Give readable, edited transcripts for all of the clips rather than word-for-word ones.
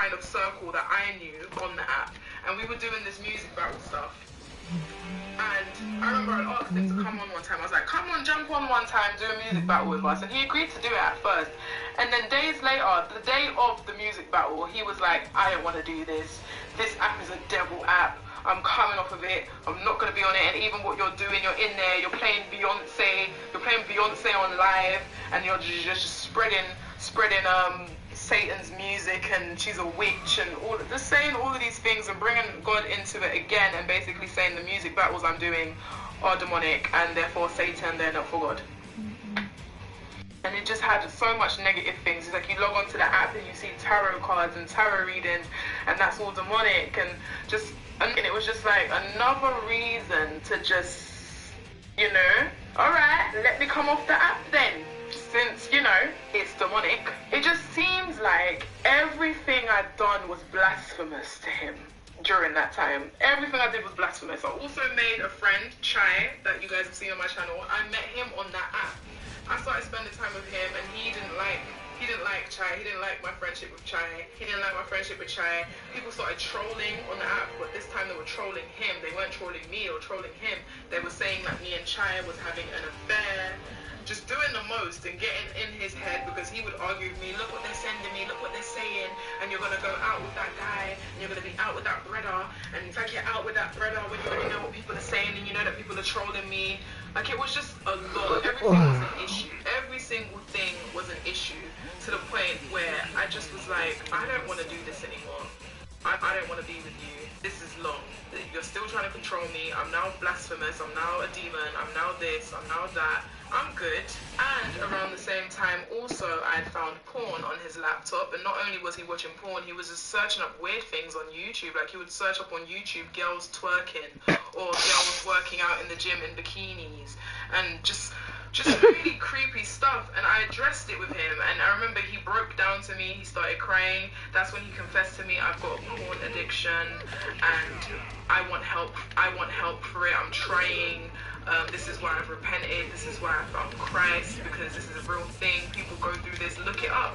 kind of circle that I knew on the app, and we were doing this music battle stuff. And I remember I asked him to come on one time. I was like, come on, jump on one time, do a music battle with us. And he agreed to do it at first. And then days later, the day of the music battle, he was like, I don't want to do this. This app is a devil app. I'm coming off of it. I'm not going to be on it. And even what you're doing, you're in there, you're playing Beyonce. You're playing Beyonce on live. And you're just spreading Satan's music, and she's a witch, and just saying all of these things and bringing God into it again, and basically saying the music battles I'm doing are demonic and therefore Satan, they're not for God. And it just had so much negative things. It's like you log onto the app and you see tarot cards and tarot readings, and that's all demonic, and it was just like another reason to just, alright, let me come off the app then. Since, it's demonic. It just seems like everything I'd done was blasphemous to him during that time. Everything I did was blasphemous. I also made a friend, Chai, that you guys have seen on my channel. I met him on that app. I started spending time with him, and he didn't like Chai. He didn't like my friendship with Chai. He didn't like my friendship with Chai. People started trolling on the app, but this time they were trolling him. They weren't trolling me or trolling him. They were saying that me and Chai was having an affair. Just doing the most and getting in his head, because he would argue with me, look what they're sending me, look what they're saying, and you're going to go out with that guy, and you're going to be out with that brother, and it's like you're out with that brother when you already know what people are saying, and you know that people are trolling me. Like, it was just a lot. Everything was an issue. Every single thing was an issue, to the point where I just was like, I don't want to do this anymore. I don't want to be with you. This is long. You're still trying to control me. I'm now blasphemous. I'm now a demon. I'm now this. I'm now that. I'm good. And around the same time also, I found porn on his laptop, and not only was he watching porn, he was just searching up weird things on YouTube. Like, he would search up on YouTube girls twerking or girls working out in the gym in bikinis, and just really creepy stuff. And I addressed it with him, and I remember he broke down to me. He started crying. That's when he confessed to me, I've got a porn addiction and I want help for it. I'm trying. This is why I've repented. This is why I found Christ, because this is a real thing. People go through this. Look it up.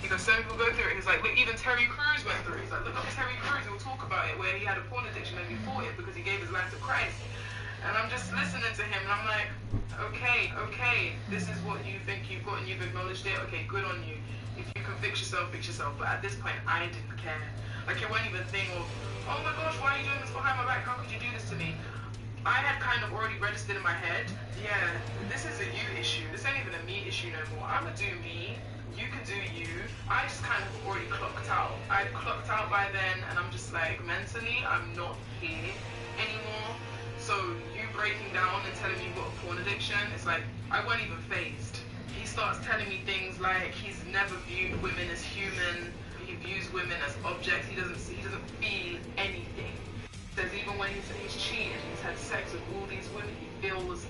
He goes, some people go through it. He's like, look, even Terry Crews went through it. He's like, look up Terry Crews. He'll talk about it, where he had a porn addiction and he fought it because he gave his life to Christ. And I'm just listening to him, and I'm like, okay, this is what you think you've got, and you've acknowledged it. Okay, good on you. If you can fix yourself, fix yourself. But at this point, I didn't care. Like, it wasn't even a thing of, oh my gosh, why are you doing this behind my back? How could you do this to me? I had kind of already registered in my head, yeah, this is a you issue. This ain't even a me issue no more. I'ma do me, you can do you. I just kind of already clocked out. I'd clocked out by then, and I'm just like, mentally, I'm not here anymore. So you breaking down and telling me you've got a porn addiction, it's like, I wasn't even phased. He starts telling me things like he's never viewed women as human. He views women as objects. He doesn't feel anything. Says even when he's cheated, he's had sex with all these women, he feels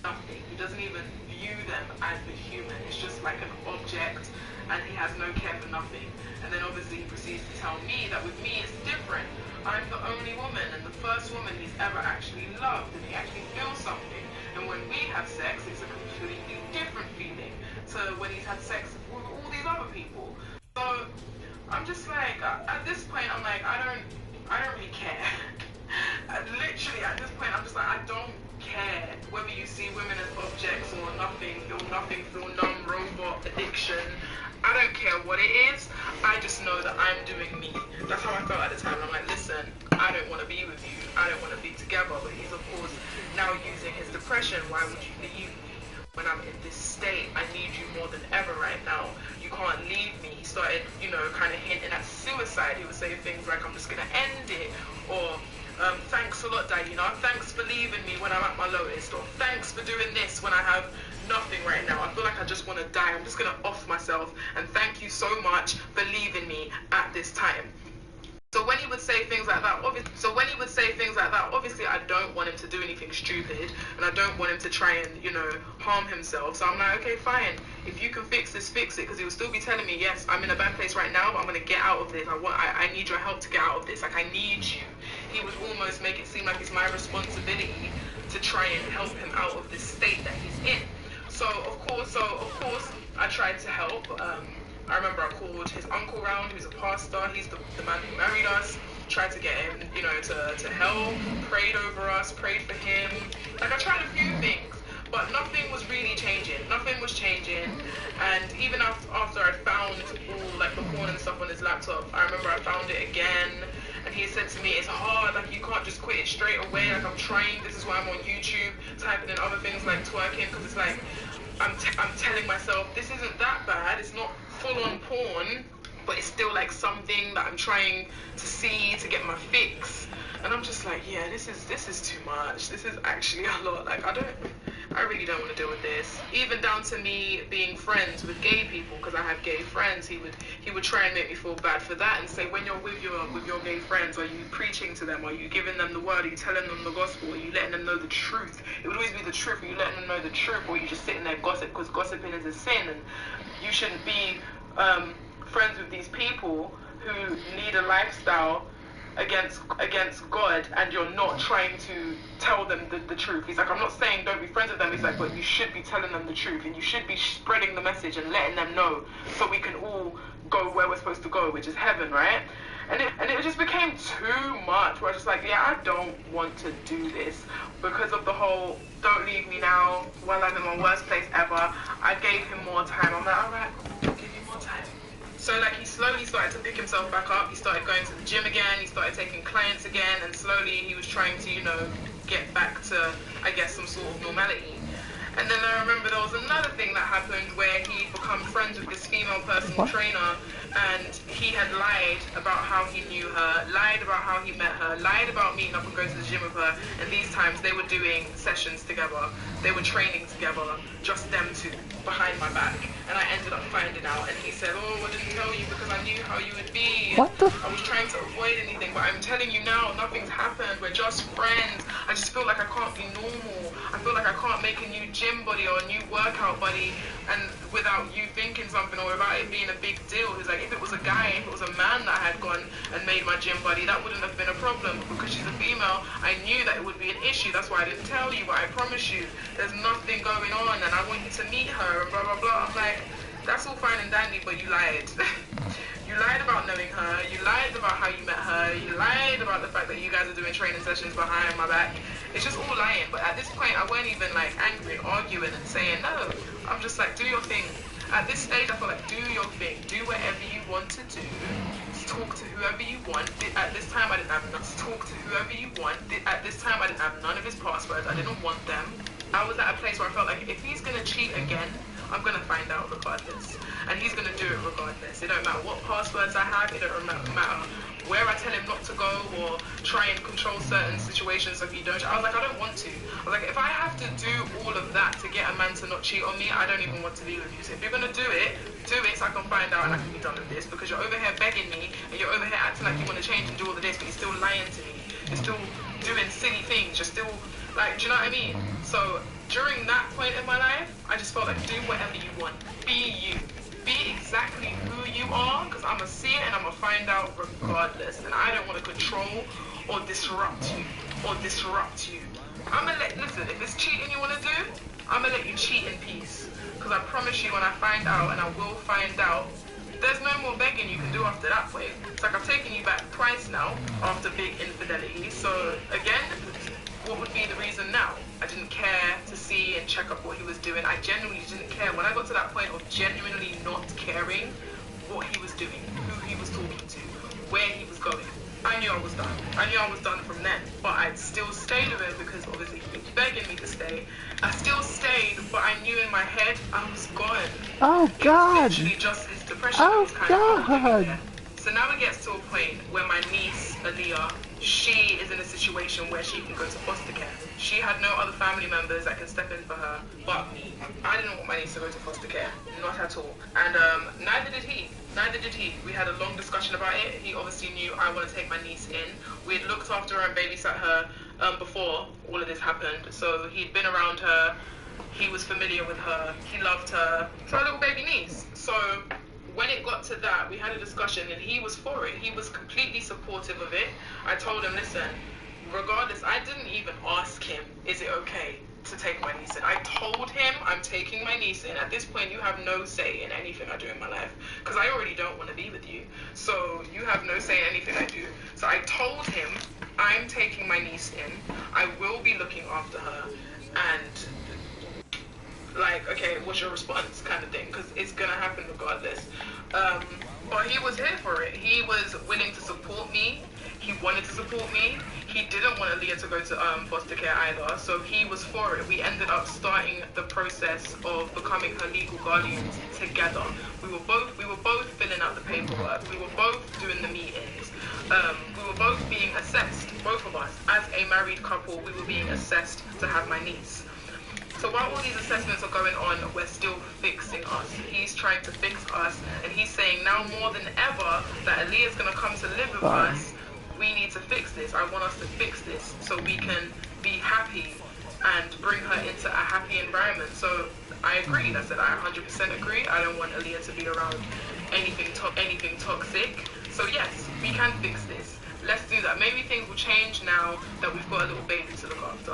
nothing. He doesn't even view them as a human. It's just like an object, and he has no care for nothing. And then obviously he proceeds to tell me that with me it's different. I'm the only woman and the first woman he's ever actually loved, and he actually feels something. And when we have sex, it's a completely different feeling to when he's had sex with all these other people. So I'm just like, at this point, I'm like, I don't really care. Literally, at this point, I'm just like, I don't care whether you see women as objects or nothing, feel numb, robot, addiction. I don't care what it is. I just know that I'm doing me. That's how I felt at the time. I'm like, listen, I don't want to be with you. I don't want to be together. But he's, of course, now using his depression. Why would you leave me when I'm in this state? I need you more than ever right now. You can't leave me. He started, kind of hinting at suicide. He would say things like, I'm just going to end it. Or, thanks a lot, Diana. Thanks for leaving me when I'm at my lowest. Or thanks for doing this when I have nothing right now. I feel like I just want to die. I'm just going to off myself. And thank you so much for leaving me at this time. So when he would say things like that, obviously I don't want him to do anything stupid, and I don't want him to try and, harm himself. So I'm like, okay, fine. If you can fix this, fix it. Because he will still be telling me, yes, I'm in a bad place right now, but I'm going to get out of this. I need your help to get out of this. Like, I need you. He would almost make it seem like it's my responsibility to try and help him out of this state that he's in. So of course, I tried to help. I remember I called his uncle round, who's a pastor. He's the man who married us. Tried to get him, to help, prayed over us, prayed for him. Like, I tried a few things, but nothing was really changing. Nothing was changing. And even after I found all, like, the porn and stuff on his laptop, I remember I found it again. And he said to me, it's hard, like, you can't just quit it straight away. Like, I'm trying. This is why I'm on YouTube, typing in other things like twerking, because it's like, I'm telling myself, this isn't that bad. It's not full-on porn, but it's still like something that I'm trying to see to get my fix. And I'm just like, yeah, this is too much. This is actually a lot. Like, I really don't want to deal with this. Even down to me being friends with gay people, because I have gay friends. He would try and make me feel bad for that and say, when you're with your gay friends, are you preaching to them? Are you giving them the word? Are you telling them the gospel? Are you letting them know the truth? It would always be the truth. Are you letting them know the truth? Or are you just sitting there gossip? Because gossiping is a sin, and you shouldn't be friends with these people who lead a lifestyle against God, and you're not trying to tell them the truth. He's like, I'm not saying don't be friends with them. He's like, but you should be telling them the truth, and you should be spreading the message and letting them know, so we can all go where we're supposed to go, which is heaven, right? And it just became too much, where I was just like, yeah, I don't want to do this, because of the whole don't leave me now while I'm in my worst place ever. I gave him more time. I'm like, all right, I'll give you more time. So, like, he slowly started to pick himself back up. He started going to the gym again. He started taking clients again. And slowly he was trying to, get back to, I guess, some sort of normality. And then I remember there was another thing that happened where he'd become friends with this female personal trainer, and he had lied about how he knew her, lied about how he met her, lied about meeting up and going to the gym with her. And these times they were doing sessions together. They were training together, just them two, behind my back. And I ended up finding out, and he said, oh, I didn't tell you because I knew how you would be. What the I was trying to avoid anything, but I'm telling you now, nothing's happened. We're just friends. I just feel like I can't be normal. I feel like I can't make a new gym buddy or a new workout buddy and without you thinking something, or without it being a big deal. He's like, if it was a guy, if it was a man that had gone and made my gym buddy, that wouldn't have been a problem. Because she's a female, I knew that it would be an issue. That's why I didn't tell you, but I promise you, there's nothing going on, and I want you to meet her, and blah, blah, blah. I'm like, that's all fine and dandy, but you lied. You lied about knowing her. You lied about how you met her. You lied about the fact that you guys are doing training sessions behind my back. It's just all lying. But at this point, I weren't even like angry, arguing and saying no. I'm just like, do your thing. At this stage, I feel like, do your thing. Do whatever you want to do. Talk to whoever you want. At this time, I didn't have enough. Talk to whoever you want. At this time, I didn't have none of his passwords. I didn't want them. I was at a place where I felt like, if he's going to cheat again, I'm going to find out regardless. And he's going to do it regardless. It don't matter what passwords I have. It don't matter where I tell him not to go or try and control certain situations if he don't. I was like, I don't want to. I was like, if I have to do all of that to get a man to not cheat on me, I don't even want to be with you. So if you're going to do it so I can find out and I can be done with this. Because you're over here begging me and you're over here acting like you want to change and do all of this, but you're still lying to me. You're still doing silly things. You're still, like, do you know what I mean? So during that point in my life, I just felt like, do whatever you want. Be you. Be exactly who you are, because I'm going to see it and I'm going to find out regardless. And I don't want to control or disrupt you. I'm going to listen, if it's cheating you want to do, I'm going to let you cheat in peace. Because I promise you, when I find out, and I will find out, there's no more begging you can do after that point. It's like I've taken you back twice now after big infidelity. So again, what would be the reason now? I didn't care to see and check up what he was doing. I genuinely didn't care. When I got to that point of genuinely not caring what he was doing, who he was talking to, where he was going, I knew I was done. I knew I was done from then. But I still stayed with him because obviously he was begging me to stay. I still stayed, but I knew in my head I was gone. Oh God! It was literally just his depression. Oh God! So now it gets to a point where my niece, Aaliyah, she is in a situation where she can go to foster care. She had no other family members that can step in for her but me. I didn't want my niece to go to foster care, not at all. And neither did he. We had a long discussion about it. He obviously knew I want to take my niece in. We had looked after her and babysat her before all of this happened. So he'd been around her. He was familiar with her. He loved her. It's our little baby niece. So when it got to that, we had a discussion and he was for it. He was completely supportive of it. I told him, listen, regardless, I didn't even ask him, is it okay to take my niece in. I told him I'm taking my niece in. At this point, you have no say in anything I do in my life because I already don't want to be with you. So you have no say in anything I do. So I told him I'm taking my niece in. I will be looking after her. And like, okay, what's your response kind of thing? Because it's going to happen regardless. But he was here for it. He was willing to support me. He wanted to support me. He didn't want Aaliyah to go to foster care either, so he was for it. We ended up starting the process of becoming her legal guardians together. We were both filling out the paperwork. We were both doing the meetings. We were both being assessed, both of us. As a married couple, we were being assessed to have my niece. So while all these assessments are going on, we're still fixing us. He's trying to fix us, and he's saying now more than ever that Aaliyah's going to come to live with us. We need to fix this. I want us to fix this so we can be happy and bring her into a happy environment. So I agreed. I said I 100% agree. I don't want Aaliyah to be around anything toxic. So yes, we can fix this. Let's do that. Maybe things will change now that we've got a little baby to look after.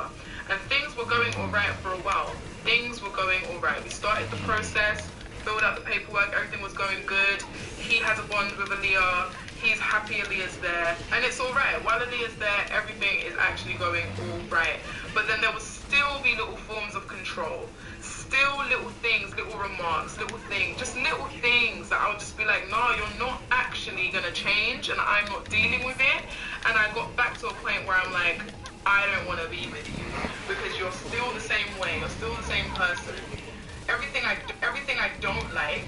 And things were going all right for a while. Things were going all right. We started the process, filled out the paperwork, everything was going good. He has a bond with Aaliyah. He's happy Aaliyah's there. And it's all right. While Aaliyah's there, everything is actually going all right. But then there will still be little forms of control. Still little things, little remarks, little things, just little things that I'll just be like, no, you're not actually going to change and I'm not dealing with it. And I got back to a point where I'm like, I don't want to be with you because you're still the same way. You're still the same person. Everything I don't like,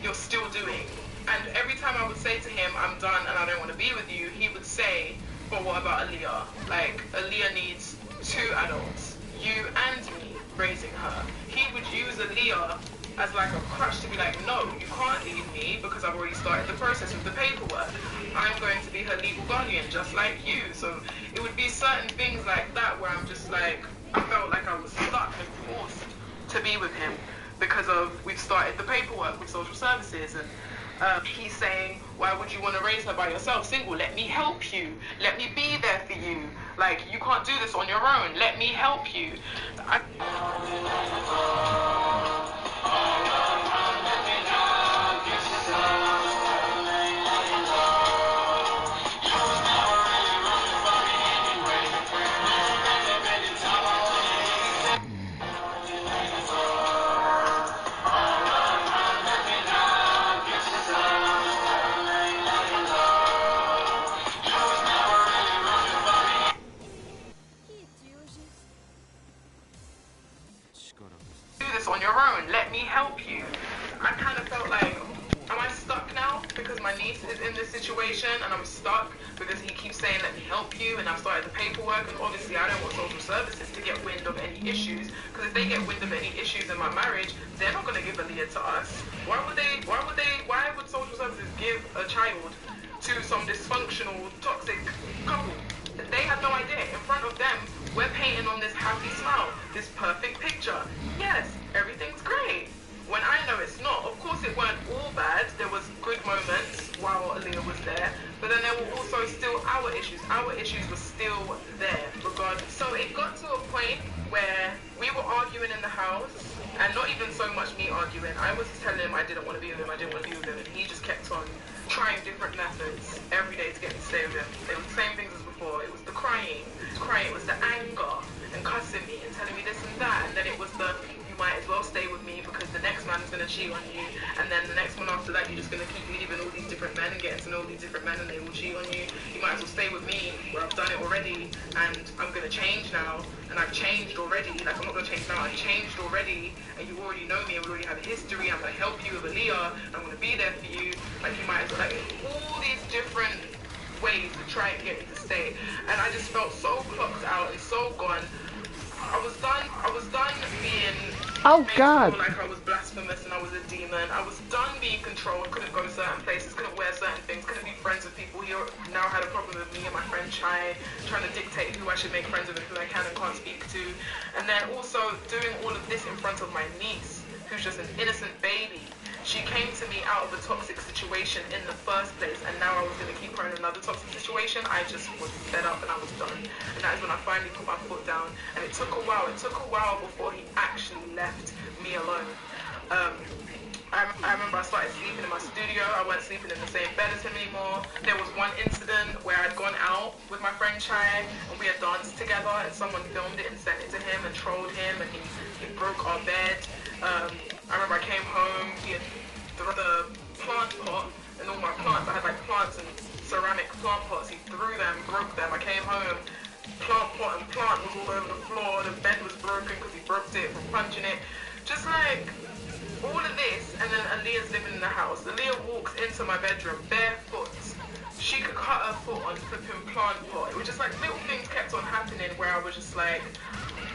you're still doing. And every time I would say to him, I'm done and I don't want to be with you, he would say, but what about Aaliyah? Like, Aaliyah needs 2 adults, you and me, raising her. He would use Aaliyah as like a crutch to be like, no, you can't leave me because I've already started the process of the paperwork. I'm going to be her legal guardian, just like you. So it would be certain things like that where I'm just like, I felt like I was stuck and forced to be with him because of we've started the paperwork with social services and he's saying, why would you want to raise her by yourself, single? Let me help you. Let me be there for you. Like, you can't do this on your own. Let me help you. On your own, let me help you. I kind of felt like, am I stuck now because my niece is in this situation and I'm stuck because he keeps saying let me help you and I've started the paperwork and obviously I don't want social services to get wind of any issues because if they get wind of any issues in my marriage, they're not going to give Aaliyah to us. Why would social services give a child to some dysfunctional, toxic couple? They have no idea. In front of them, we're painting on this happy smile, this perfect picture. Yes, everything's great. When I know it's not. Of course it weren't all bad. There was good moments while Aaliyah was there. But then there were also still our issues. Our issues were still there, regardless. So it got to a point where we were arguing in the house. And not even so much me arguing. I was telling him I didn't want to be with him. I didn't want to be with him. And he just kept on trying different methods every day to get me to stay with him. It was the same things as before. It was the crying. It was the anger and cussing me and telling me this and that. And then it was the, you might as well stay with me because the next man is going to cheat on you. And then the next one after that, you're just going to keep leaving all these different men and getting to know all these different men and they will cheat on you. You might as well stay with me where I've done it already and I'm going to change now. And I've changed already. Like, I'm not going to change now. I've changed already. And you already know me and we already have a history. I'm going to help you with Aaliyah. I'm going to be there for you. Like, you might as well, like, all these different ways to try and get me to stay. And I just felt so clocked out and so gone. I was done being made to feel like I was blasphemous and I was a demon. I was done being controlled, couldn't go certain places, couldn't wear certain things, couldn't be friends with people. He now had a problem with me and my friend Chai, trying to dictate who I should make friends with and who I can and can't speak to. And then also doing all of this in front of my niece, who's just an innocent baby. She came to me out of a toxic situation in the first place, and now I was going to keep her in another toxic situation. I just was fed up and I was done. And that is when I finally put my foot down. And it took a while. It took a while before he actually left me alone. I remember I started sleeping in my studio. I wasn't sleeping in the same bed as him anymore. There was one incident where I'd gone out with my friend Chai and we had danced together, and someone filmed it and sent it to him and trolled him, and he broke our bed. I remember I came home, he had the plant pot and all my plants. I had like plants and ceramic plant pots. He threw them, broke them. I came home, plant pot and plant was all over the floor. The bed was broken because he broke it from punching it. Just like all of this, and then Aaliyah's living in the house. Aaliyah walks into my bedroom barefoot. She could cut her foot on flipping plant pot. It was just like little things kept on happening where I was just like,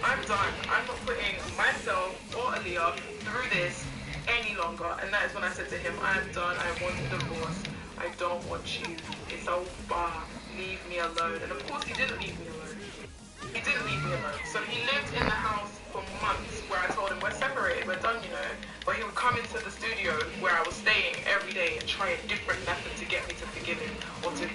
I'm done. I'm not putting myself or Aaliyah through this any longer. And that is when I said to him, I'm done. I want a divorce. I don't want you. It's over. Leave me alone. And of course he didn't leave me alone. He didn't leave me alone. So he lived in the house for months where I told him we're separated, we're done, you know. But he would come into the studio where I was staying every day and try a different method to get me to forgive him, or to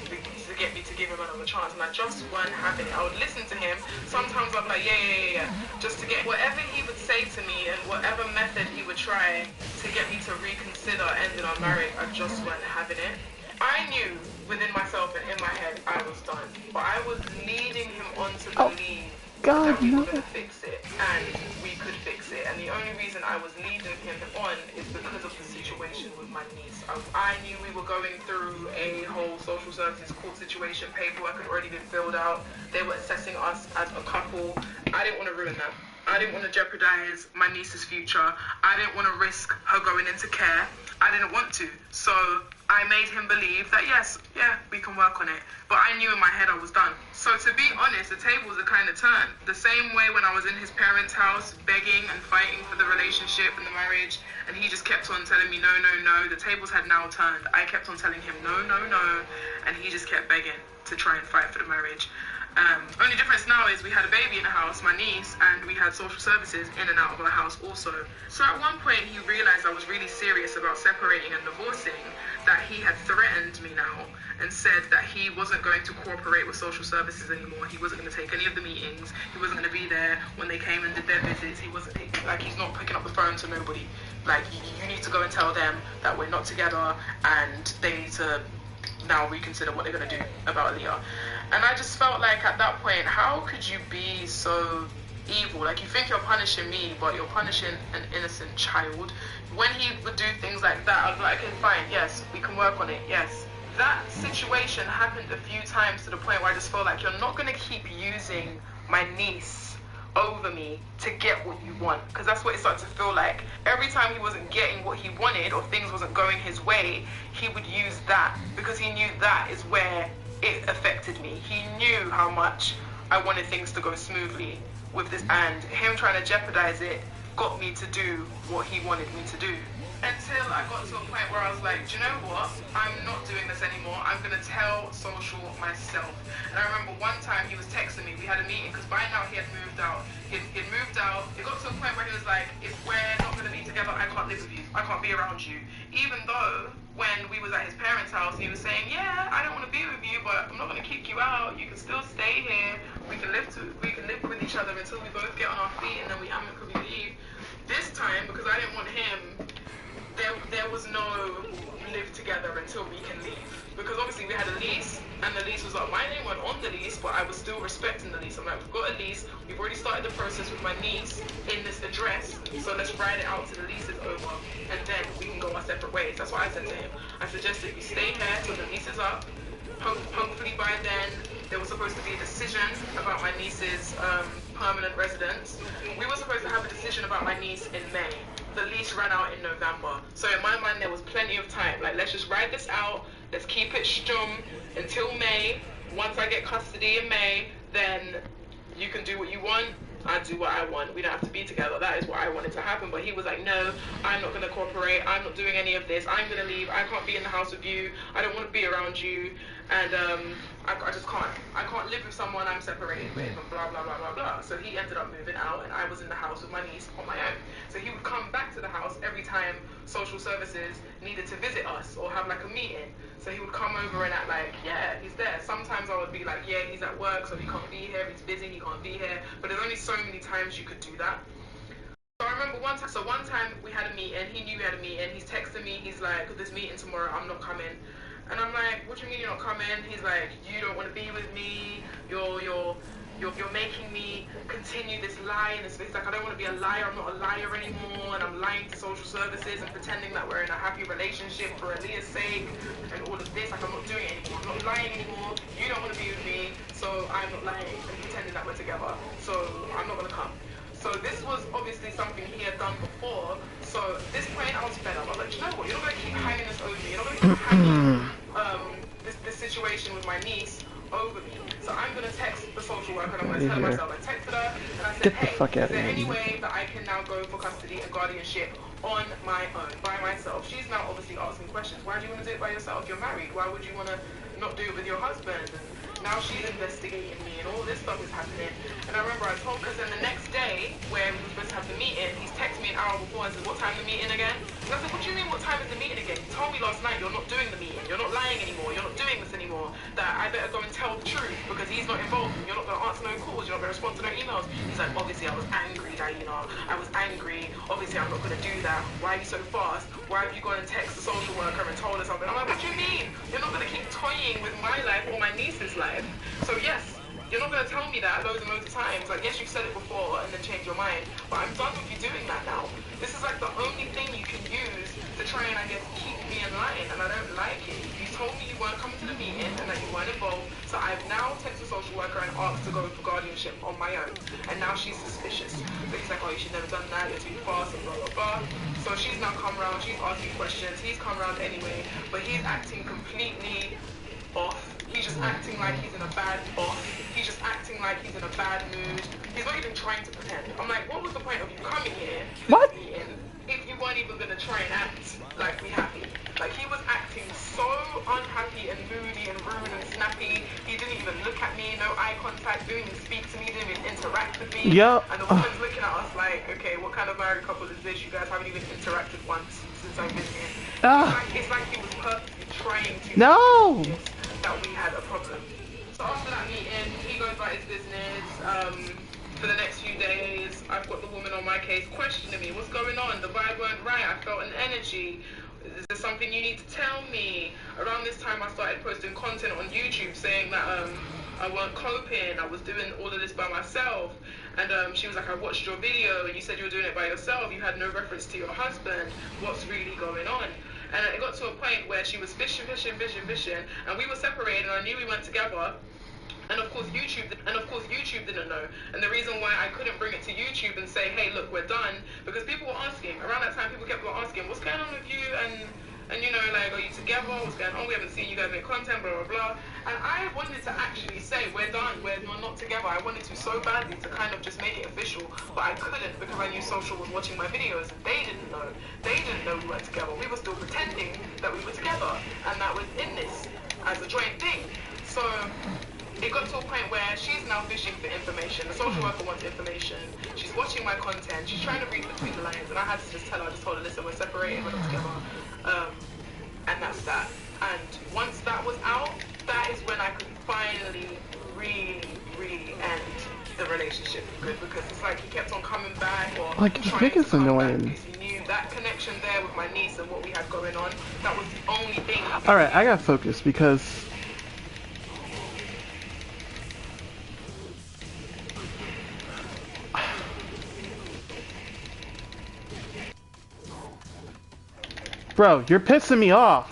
get me to give him another chance. And I just wasn't having it. I would listen to him. Sometimes I'm like, yeah. Just to get whatever he would say to me and whatever method he would try to get me to reconsider ending our marriage, I just wasn't having it. I knew within myself and in my head I was done, but I was leading him on to believe that we were going to fix it, and we could fix it. And the only reason I was leading him on is because of the situation with my niece. I knew we were going through a whole social services court situation. Paperwork had already been filled out. They were assessing us as a couple. I didn't want to ruin that. I didn't want to jeopardize my niece's future. I didn't want to risk her going into care. I didn't want to. So I made him believe that yes, we can work on it. But I knew in my head I was done. So to be honest, the tables are kind of turned. The same way when I was in his parents' house begging and fighting for the relationship and the marriage, and he just kept on telling me no. The tables had now turned. I kept on telling him no, and he just kept begging to try and fight for the marriage. Only difference now is we had a baby in the house, my niece, and we had social services in and out of our house also. So at one point he realized I was really serious about separating and divorcing, that he had threatened me now and said that he wasn't going to cooperate with social services anymore. He wasn't going to take any of the meetings. He wasn't going to be there when they came and did their visits. He wasn't, like, he's not picking up the phone to nobody. Like, you need to go and tell them that we're not together and they need to now reconsider what they're going to do about Aaliyah. And I just felt like at that point, how could you be so evil? Like, you think you're punishing me, but you're punishing an innocent child. When he would do things like that, I was like, okay, fine, yes, we can work on it, yes. That situation happened a few times to the point where I just felt like you're not going to keep using my niece over me to get what you want, because that's what it started to feel like. Every time he wasn't getting what he wanted or things wasn't going his way, he would use that, because he knew that is where it affected me. He knew how much I wanted things to go smoothly with this, and him trying to jeopardize it got me to do what he wanted me to do. Until I got to a point where I was like, do you know what? I'm not doing this anymore. I'm going to tell social myself. And I remember one time he was texting me. We had a meeting because by now he had moved out. He'd moved out. It got to a point where he was like, if we're not going to be together, I can't live with you. I can't be around you. Even though when we was at his parents' house, he was saying, yeah, I don't want to be with you, but I'm not going to kick you out. You can still stay here. We can live with each other until we both get on our feet, and then we amicably leave. This time, because I didn't want him, there was no live together until we can leave. Because obviously we had a lease, and the lease was like, my name went on the lease, but I was still respecting the lease. I'm like, we've got a lease, we've already started the process with my niece in this address, so let's ride it out till the lease is over, and then we can go our separate ways. That's what I said to him. I suggested we stay here till the lease is up. Hopefully by then, there was supposed to be a decision about my niece's permanent residence. We were supposed to have a decision about my niece in May. The lease ran out in November. So in my mind, there was plenty of time. Like, let's just ride this out. Let's keep it stum until May. Once I get custody in May, then you can do what you want. I do what I want. We don't have to be together. That is what I wanted to happen. But he was like, no, I'm not going to cooperate. I'm not doing any of this. I'm going to leave. I can't be in the house with you. I don't want to be around you. And I just can't. I can't live with someone I'm separated with and blah, blah, blah, blah, blah. So he ended up moving out and I was in the house with my niece on my own. So he would come back to the house every time social services needed to visit us or have like a meeting. So he would come over and act like, yeah, he's there. Sometimes I would be like, yeah, he's at work, so he can't be here. He's busy, he can't be here. But there's only so many times you could do that. So I remember one time we had a meeting. He knew we had a meeting. He's texting me. He's like, this meeting tomorrow, I'm not coming. And I'm like, what do you mean you're not coming? He's like, you don't want to be with me. You're making me continue this lie. And it's like, I don't want to be a liar. I'm not a liar anymore. And I'm lying to social services and pretending that we're in a happy relationship for Aaliyah's sake and all of this. Like, I'm not doing it anymore. I'm not lying anymore. You don't want to be with me. So I'm not lying and pretending that we're together. So I'm not going to come. So this was obviously something he had done before. So at this point, I was fed up. I was like, you know what? You're not going to keep hanging this over me. You're not going to keep hanging this situation with my niece over me. So I'm going to text the social worker and I'm going to tell myself. I texted her and I said, hey, is there any way that I can now go for custody and guardianship on my own, by myself? She's now obviously asking questions. Why do you want to do it by yourself? You're married. Why would you want to not do it with your husband? And now she's investigating me and all this stuff is happening. And I remember I told her, because then the next day where we were supposed to have the meeting, he's texted me an hour before and said, what time is the meeting again? And I said, what do you mean what time is the meeting again? You told me last night you're not doing the meeting. You're not lying anymore. You're not doing this anymore. That I better go and tell the truth because he's not involved and you're not going to answer no calls. You're not going to respond to no emails. He's like, obviously I was angry, Diana. I was angry. Obviously I'm not going to do that. Why are you so fast? Why have you gone and texted the social worker and told her something? I'm like, what do you mean? You're not going to keep toying with my life or my niece's life. So yes, you're not going to tell me that loads and loads of times. Like, yes, you've said it before and then changed your mind, but I'm done with you doing that now. This is like the only thing you can use to try and, I guess, keep me in line, and I don't like it. You told me you weren't coming to the meeting and that you weren't involved, so I've now texted the social worker and asked to go for guardianship on my own, and now she's suspicious. So he's like, oh, you should never done that, you're too fast, and blah, blah, blah. So she's now come around, she's asking questions, he's come around anyway, but he's acting completely off. He's just acting like he's in a bad off. He's just acting like he's in a bad mood. He's not even trying to pretend. I'm like, what was the point of you coming here to this meeting if you weren't even going to try and act like we happy? Like, he was acting so unhappy and moody and rude and snappy. He didn't even look at me, no eye contact, didn't even speak to me, didn't even interact with me. Yep. And the woman's looking at us like, okay, what kind of married couple is this? You guys haven't even interacted once since I've been here. It's like he was purposely trying to that we had a problem. So after that meeting, he goes about his business. For the next few days, I've got the woman on my case questioning me. What's going on? The vibe weren't right. I felt an energy. Is there something you need to tell me? Around this time, I started posting content on YouTube saying that I weren't coping. I was doing all of this by myself. And she was like, I watched your video and you said you were doing it by yourself. You had no reference to your husband. What's really going on? And it got to a point where she was fishing, and we were separated, and I knew we weren't together. And of course YouTube didn't know. And the reason why I couldn't bring it to YouTube and say, hey, look, we're done, because people were asking. Around that time, people kept asking, what's going on with you? And you know, like, are you together? What's going on? We haven't seen you guys make content, blah, blah, blah. And I wanted to actually say, we're done, we're not together. I wanted to so badly to kind of just make it official, but I couldn't because I knew social was watching my videos and they didn't know. They didn't know we weren't together. We were still pretending that we were together and that was in this as a joint thing. So it got to a point where she's now fishing for information. The social worker wants information. She's watching my content. She's trying to read between the lines. And I had to just tell her, listen, we're separated, we're not together. And that's that. And once that was out, that is when I could finally really end the relationship for good, because it's like he kept on coming back or like, trying to come annoying. back because he knew that connection there with my niece and what we had going on. That was the only thing. Alright, I gotta focus because bro, you're pissing me off.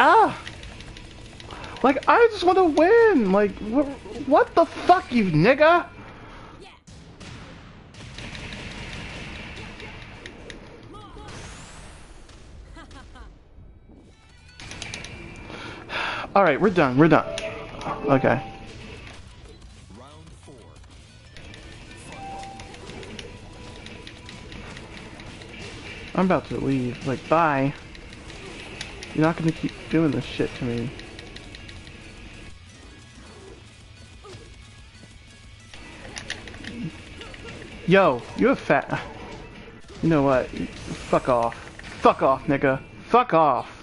Ah! Like, I just want to win! Like, what the fuck, you nigga? Alright, we're done, we're done. Okay. I'm about to leave. Like, bye. You're not gonna keep doing this shit to me. Yo, you a fat... You know what? Fuck off. Fuck off, nigga. Fuck off.